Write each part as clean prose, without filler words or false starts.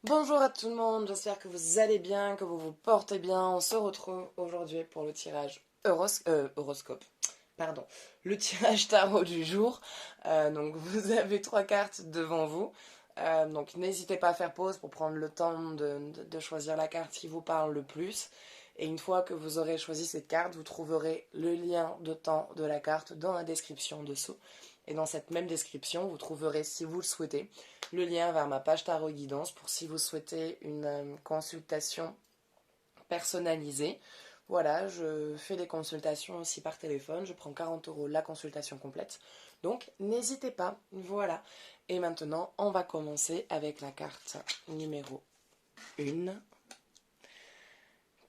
Bonjour à tout le monde, j'espère que vous allez bien, que vous vous portez bien. On se retrouve aujourd'hui pour le tirage horoscope. Pardon, le tirage tarot du jour. Donc vous avez trois cartes devant vous. Donc n'hésitez pas à faire pause pour prendre le temps de choisir la carte qui vous parle le plus. Et une fois que vous aurez choisi cette carte, vous trouverez le lien de temps de la carte dans la description dessous. Et dans cette même description, vous trouverez, si vous le souhaitez, le lien vers ma page tarot guidance pour si vous souhaitez une consultation personnalisée. Voilà, je fais des consultations aussi par téléphone. Je prends 40 € la consultation complète. Donc, n'hésitez pas. Voilà. Et maintenant, on va commencer avec la carte numéro 1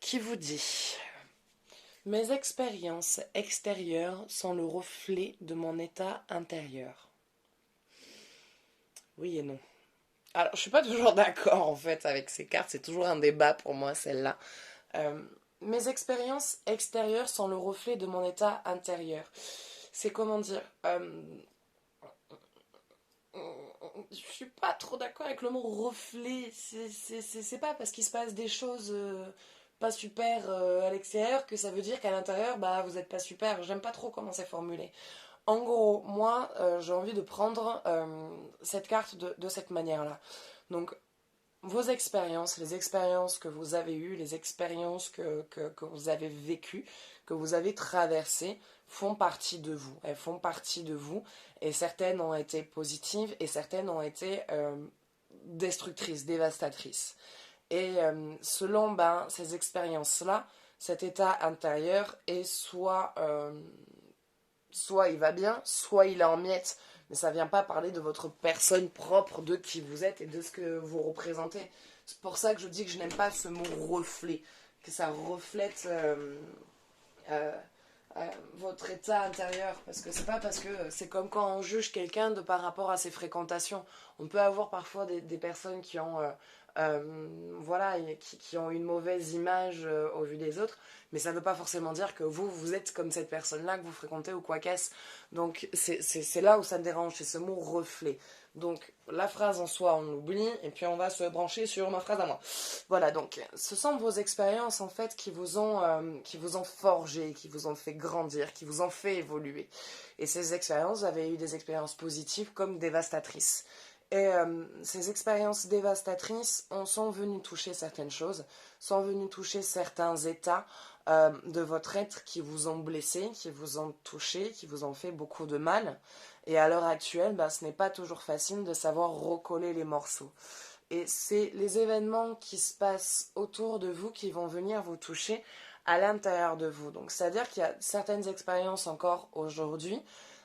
qui vous dit: mes expériences extérieures sont le reflet de mon état intérieur. Oui et non. Alors, je suis pas toujours d'accord en fait avec ces cartes, c'est toujours un débat pour moi celle-là. Euh, Mes expériences extérieures sont le reflet de mon état intérieur. C'est comment dire je suis pas trop d'accord avec le mot reflet. C'est pas parce qu'il se passe des choses pas super à l'extérieur que ça veut dire qu'à l'intérieur, bah, vous êtes pas super. J'aime pas trop comment c'est formulé. En gros, moi, j'ai envie de prendre cette carte de cette manière-là. Donc, vos expériences, les expériences que vous avez eues, les expériences que vous avez vécues, que vous avez traversées, font partie de vous. Elles font partie de vous et certaines ont été positives et certaines ont été destructrices, dévastatrices. Et selon ces expériences-là, cet état intérieur est soit il va bien, soit il est en miettes. Mais ça vient pas parler de votre personne propre, de qui vous êtes et de ce que vous représentez. C'est pour ça que je dis que je n'aime pas ce mot reflet, que ça reflète euh, votre état intérieur. Parce que c'est pas parce que c'est comme quand on juge quelqu'un de par rapport à ses fréquentations. On peut avoir parfois des personnes qui ont voilà, qui ont une mauvaise image au vu des autres, mais ça ne veut pas forcément dire que vous êtes comme cette personne-là que vous fréquentez ou quoi qu'est-ce. Donc c'est là où ça me dérange, c'est ce mot reflet. Donc la phrase en soi, on l'oublie, et puis on va se brancher sur ma phrase à moi. Voilà, donc ce sont vos expériences en fait qui vous ont forgé, qui vous ont fait grandir, qui vous ont fait évoluer. Et ces expériences, vous avez eu des expériences positives comme dévastatrices. Et ces expériences dévastatrices sont venues toucher certaines choses, sont venues toucher certains états de votre être qui vous ont blessé, qui vous ont touché, qui vous ont fait beaucoup de mal. Et à l'heure actuelle, ce n'est pas toujours facile de savoir recoller les morceaux. Et c'est les événements qui se passent autour de vous qui vont venir vous toucher à l'intérieur de vous. Donc, c'est-à-dire qu'il y a certaines expériences encore aujourd'hui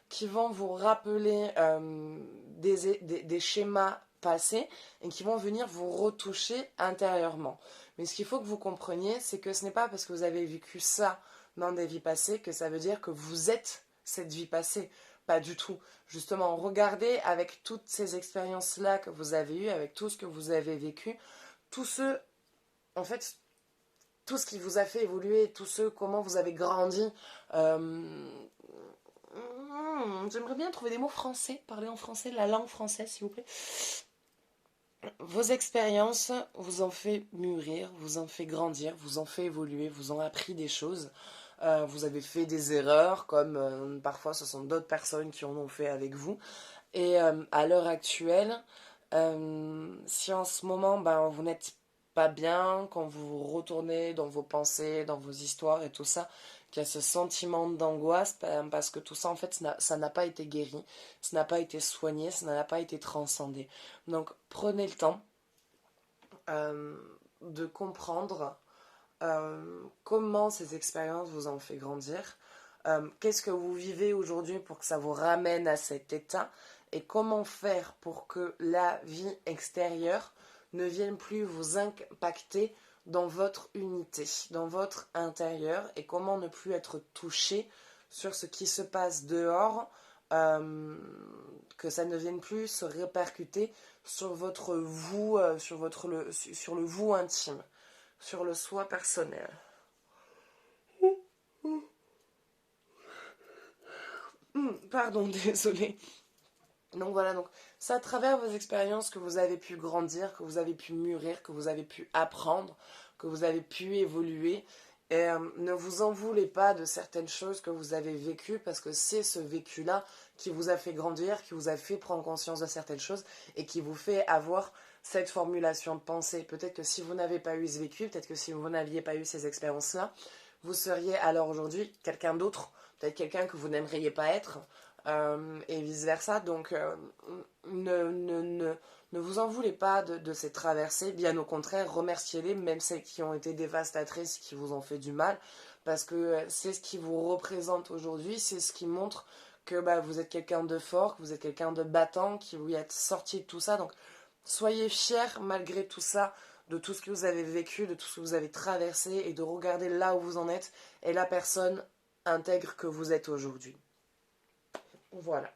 qui vont vous rappeler des schémas passés et qui vont venir vous retoucher intérieurement. Mais ce qu'il faut que vous compreniez, c'est que ce n'est pas parce que vous avez vécu ça dans des vies passées que ça veut dire que vous êtes cette vie passée. Pas du tout. Justement, regardez avec toutes ces expériences-là que vous avez eues, avec tout ce que vous avez vécu, tout ce, en fait, tout ce qui vous a fait évoluer, tout ce comment vous avez grandi. J'aimerais bien trouver des mots français, parler en français, la langue française, s'il vous plaît. Vos expériences vous ont fait mûrir, vous ont fait grandir, vous ont fait évoluer, vous ont appris des choses. Vous avez fait des erreurs, comme parfois ce sont d'autres personnes qui en ont fait avec vous. Et à l'heure actuelle, si en ce moment vous n'êtes pas bien, quand vous retournez dans vos pensées, dans vos histoires et tout ça, qu'il y a ce sentiment d'angoisse, parce que tout ça en fait ça n'a pas été guéri, ça n'a pas été soigné, ça n'a pas été transcendé. Donc prenez le temps euh, de comprendre comment ces expériences vous ont fait grandir, qu'est-ce que vous vivez aujourd'hui pour que ça vous ramène à cet état et comment faire pour que la vie extérieure ne vienne plus vous impacter dans votre unité, dans votre intérieur et comment ne plus être touché sur ce qui se passe dehors, que ça ne vienne plus se répercuter sur votre vous, sur le vous intime, sur le soi personnel. Pardon, désolé. Donc voilà, donc c'est à travers vos expériences que vous avez pu grandir, que vous avez pu mûrir, que vous avez pu apprendre, que vous avez pu évoluer. Et ne vous en voulez pas de certaines choses que vous avez vécues parce que c'est ce vécu-là qui vous a fait grandir, qui vous a fait prendre conscience de certaines choses et qui vous fait avoir cette formulation de pensée. Peut-être que si vous n'avez pas eu ce vécu, peut-être que si vous n'aviez pas eu ces expériences-là, vous seriez alors aujourd'hui quelqu'un d'autre, peut-être quelqu'un que vous n'aimeriez pas être, et vice-versa. Donc ne vous en voulez pas de ces traversées, bien au contraire, remerciez-les, même celles qui ont été dévastatrices, qui vous ont fait du mal, parce que c'est ce qui vous représente aujourd'hui, c'est ce qui montre que bah, vous êtes quelqu'un de fort, que vous êtes quelqu'un de battant, que vous êtes sorti de tout ça. Donc soyez fiers malgré tout ça, de tout ce que vous avez vécu, de tout ce que vous avez traversé, et de regarder là où vous en êtes et la personne intègre que vous êtes aujourd'hui. Voilà.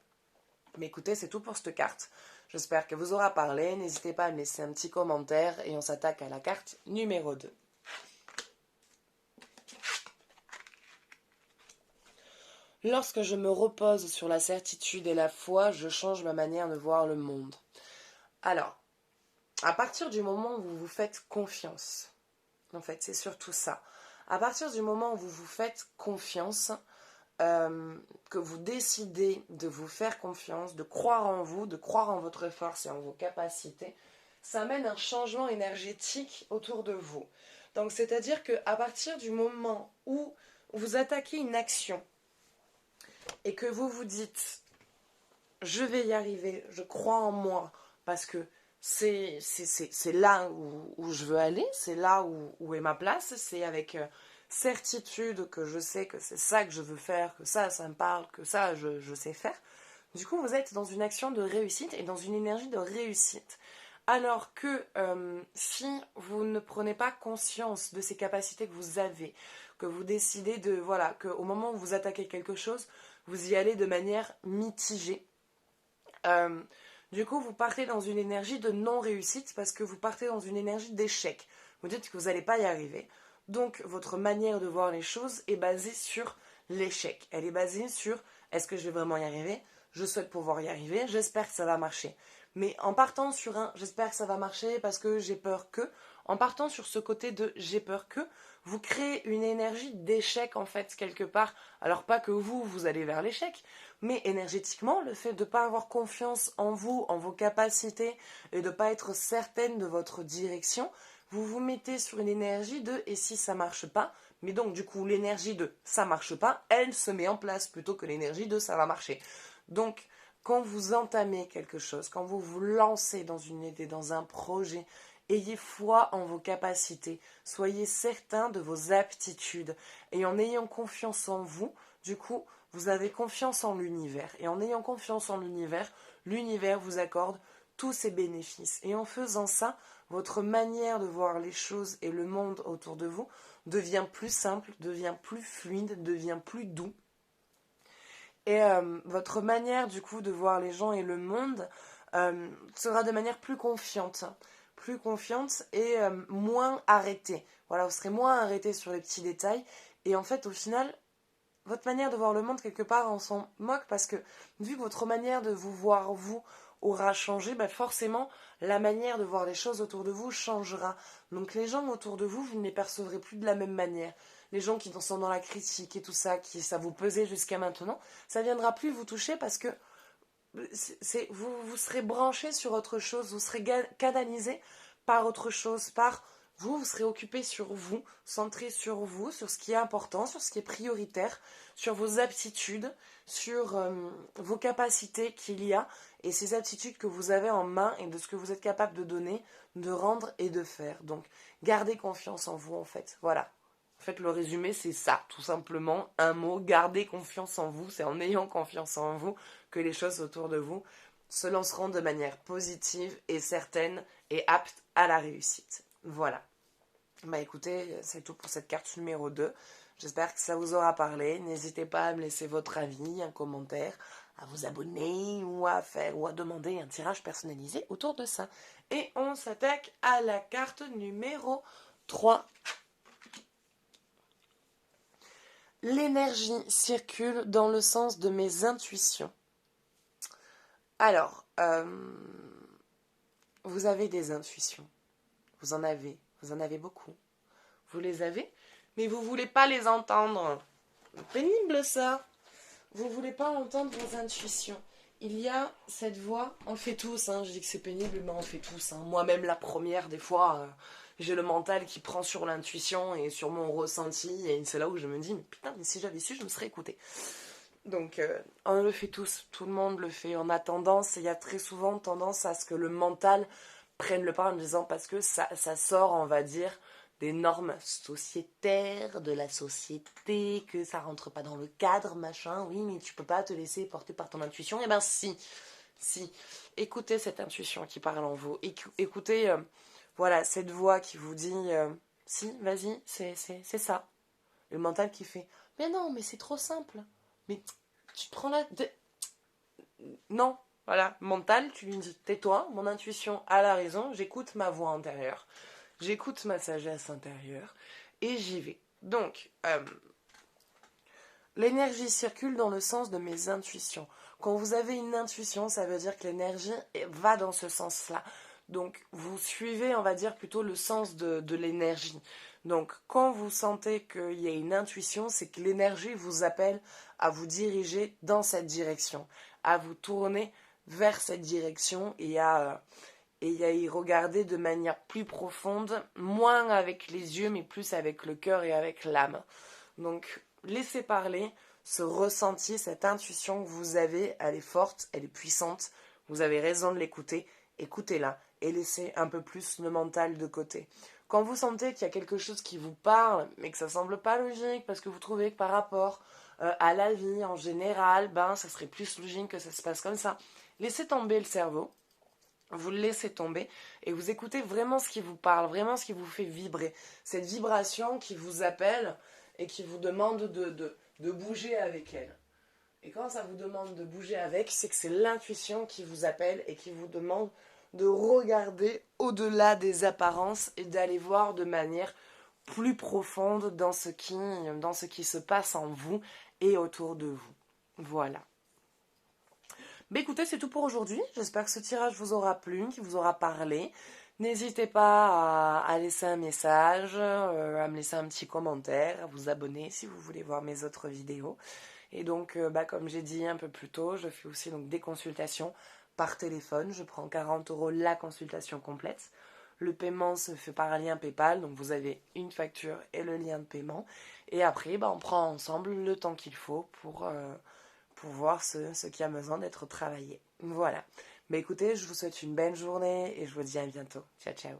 Mais écoutez, c'est tout pour cette carte. J'espère qu'elle vous aura parlé. N'hésitez pas à me laisser un petit commentaire et on s'attaque à la carte numéro 2. Lorsque je me repose sur la certitude et la foi, je change ma manière de voir le monde. Alors, à partir du moment où vous vous faites confiance, en fait, c'est surtout ça. À partir du moment où vous vous faites confiance, que vous décidez de vous faire confiance, de croire en vous, de croire en votre force et en vos capacités, ça amène un changement énergétique autour de vous. Donc, c'est-à-dire qu'à partir du moment où vous attaquez une action et que vous vous dites « je vais y arriver, je crois en moi » parce que c'est là où je veux aller, c'est là où est ma place, c'est avec certitude que je sais que c'est ça que je veux faire, que ça me parle, que ça je sais faire. Du coup, vous êtes dans une action de réussite et dans une énergie de réussite. Alors que si vous ne prenez pas conscience de ces capacités que vous avez, que vous décidez de, voilà, qu'au moment où vous attaquez quelque chose, vous y allez de manière mitigée, du coup, vous partez dans une énergie de non-réussite parce que vous partez dans une énergie d'échec. Vous dites que vous n'allez pas y arriver. Donc, votre manière de voir les choses est basée sur l'échec. Elle est basée sur est-ce que je vais vraiment y arriver? Je souhaite pouvoir y arriver. J'espère que ça va marcher. Mais en partant sur un j'espère que ça va marcher parce que j'ai peur que, en partant sur ce côté de j'ai peur que, vous créez une énergie d'échec en fait quelque part. Alors pas que vous allez vers l'échec, mais énergétiquement, le fait de ne pas avoir confiance en vous, en vos capacités et de ne pas être certaine de votre direction, vous vous mettez sur une énergie de et si ça marche pas, mais donc du coup l'énergie de ça marche pas, elle se met en place plutôt que l'énergie de ça va marcher. Donc quand vous entamez quelque chose, quand vous vous lancez dans une idée, dans un projet, ayez foi en vos capacités, soyez certain de vos aptitudes et en ayant confiance en vous, du coup, vous avez confiance en l'univers. Et en ayant confiance en l'univers, l'univers vous accorde tous ses bénéfices. Et en faisant ça, votre manière de voir les choses et le monde autour de vous devient plus simple, devient plus fluide, devient plus doux. Et votre manière du coup de voir les gens et le monde sera de manière plus confiante et moins arrêtée. Voilà, vous serez moins arrêté sur les petits détails. Et en fait, au final, votre manière de voir le monde, quelque part, on s'en moque parce que vu que votre manière de vous voir, vous, aura changé, bah forcément, la manière de voir les choses autour de vous changera. Donc les gens autour de vous, vous ne les percevrez plus de la même manière. Les gens qui sont dans la critique et tout ça, qui ça vous pesait jusqu'à maintenant, ça viendra plus vous toucher parce que vous serez branché sur autre chose, vous serez canalisé par autre chose, par vous serez occupé sur vous, centré sur vous, sur ce qui est important, sur ce qui est prioritaire, sur vos aptitudes, sur vos capacités qu'il y a et ces aptitudes que vous avez en main et de ce que vous êtes capable de donner, de rendre et de faire. Donc, gardez confiance en vous en fait. Voilà. En fait, le résumé, c'est ça, tout simplement. Un mot, gardez confiance en vous. C'est en ayant confiance en vous que les choses autour de vous se lanceront de manière positive et certaine et apte à la réussite. Voilà. Bah écoutez, c'est tout pour cette carte numéro 2. J'espère que ça vous aura parlé. N'hésitez pas à me laisser votre avis, un commentaire, à vous abonner ou à faire ou à demander un tirage personnalisé autour de ça. Et on s'attaque à la carte numéro 3. L'énergie circule dans le sens de mes intuitions. Alors, vous avez des intuitions. Vous en avez beaucoup. Vous les avez, mais vous voulez pas les entendre. Pénible ça. Vous voulez pas entendre vos intuitions. Il y a cette voix, on le fait tous, hein, je dis que c'est pénible, mais on le fait tous. Hein. Moi-même, la première, des fois, j'ai le mental qui prend sur l'intuition et sur mon ressenti, et c'est là où je me dis, mais putain, mais si j'avais su, je me serais écoutée. Donc, on le fait tous, tout le monde le fait. On a tendance, il y a très souvent tendance à ce que le mental prenne le pas en disant, parce que ça sort, on va dire, des normes sociétaires, de la société, que ça rentre pas dans le cadre, machin, oui, mais tu peux pas te laisser porter par ton intuition. Eh ben si, si. Écoutez cette intuition qui parle en vous. Écoutez, voilà, cette voix qui vous dit, si, vas-y, c'est ça. Le mental qui fait, mais non, mais c'est trop simple. Mais tu te prends la... Non, voilà, mental, tu lui dis, tais-toi, mon intuition a la raison, j'écoute ma voix intérieure. J'écoute ma sagesse intérieure et j'y vais. Donc, l'énergie circule dans le sens de mes intuitions. Quand vous avez une intuition, ça veut dire que l'énergie va dans ce sens-là. Donc, vous suivez, on va dire, plutôt le sens de l'énergie. Donc, quand vous sentez qu'il y a une intuition, c'est que l'énergie vous appelle à vous diriger dans cette direction, à vous tourner vers cette direction et à y regarder de manière plus profonde, moins avec les yeux, mais plus avec le cœur et avec l'âme. Donc, laissez parler ce ressenti, cette intuition que vous avez, elle est forte, elle est puissante, vous avez raison de l'écouter, écoutez-la et laissez un peu plus le mental de côté. Quand vous sentez qu'il y a quelque chose qui vous parle, mais que ça semble pas logique, parce que vous trouvez que par rapport à la vie en général, ben, ça serait plus logique que ça se passe comme ça, laissez tomber le cerveau, vous le laissez tomber et vous écoutez vraiment ce qui vous parle, vraiment ce qui vous fait vibrer. Cette vibration qui vous appelle et qui vous demande de bouger avec elle. Et quand ça vous demande de bouger avec, c'est que c'est l'intuition qui vous appelle et qui vous demande de regarder au-delà des apparences et d'aller voir de manière plus profonde dans ce qui se passe en vous et autour de vous. Voilà. Bah écoutez, c'est tout pour aujourd'hui. J'espère que ce tirage vous aura plu, qu'il vous aura parlé. N'hésitez pas à laisser un message, à me laisser un petit commentaire, à vous abonner si vous voulez voir mes autres vidéos. Et donc, comme j'ai dit un peu plus tôt, je fais aussi donc, des consultations par téléphone. Je prends 40 € la consultation complète. Le paiement se fait par un lien PayPal, donc vous avez une facture et le lien de paiement. Et après, on prend ensemble le temps qu'il faut pour voir ce qui a besoin d'être travaillé. Voilà. Écoutez, je vous souhaite une belle journée et je vous dis à bientôt. Ciao, ciao.